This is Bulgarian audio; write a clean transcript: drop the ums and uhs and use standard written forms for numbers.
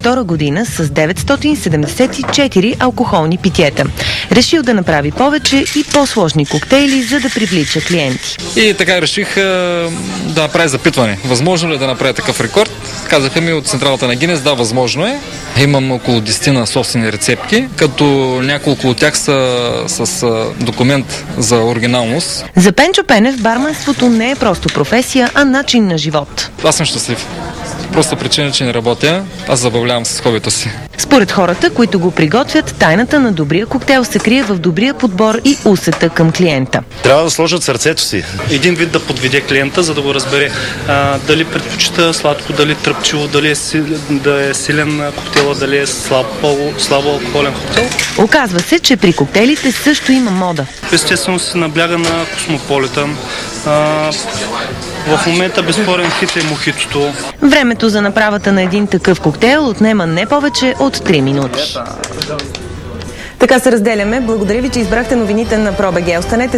2022 година с 974 алкохолни питиета. Решил да направи повече и по-сложни коктейли, за да привлича клиенти. И така реших да направя запитване. Възможно ли е да направя такъв рекорд? Казаха ми от централата на Гинес, да, възможно е. Имам около 10 на собствени рецепти, като няколко от тях са с документ за оригиналност. За Пенчо Пенев барманството не е просто професия, а начин на живот. Аз съм щастлив. Просто причина, че не работя, аз забавлявам с хобито си. Според хората, които го приготвят, тайната на добрия коктейл се крие в добрия подбор и усета към клиента. Трябва да сложат сърцето си. Един вид да подведе клиента, за да го разбере дали предпочита сладко, дали тръпчиво, дали да е силен коктейл, дали е слабо алкохолен коктейл. Оказва се, че при коктейлите също има мода. Естествено се набляга на Космополитън. В момента безспорен хит е мохитото. Времето за направата на един такъв коктейл отнема не повече от 3 минути. Така се разделяме. Благодаря ви, че избрахте новините на ProBG. Останете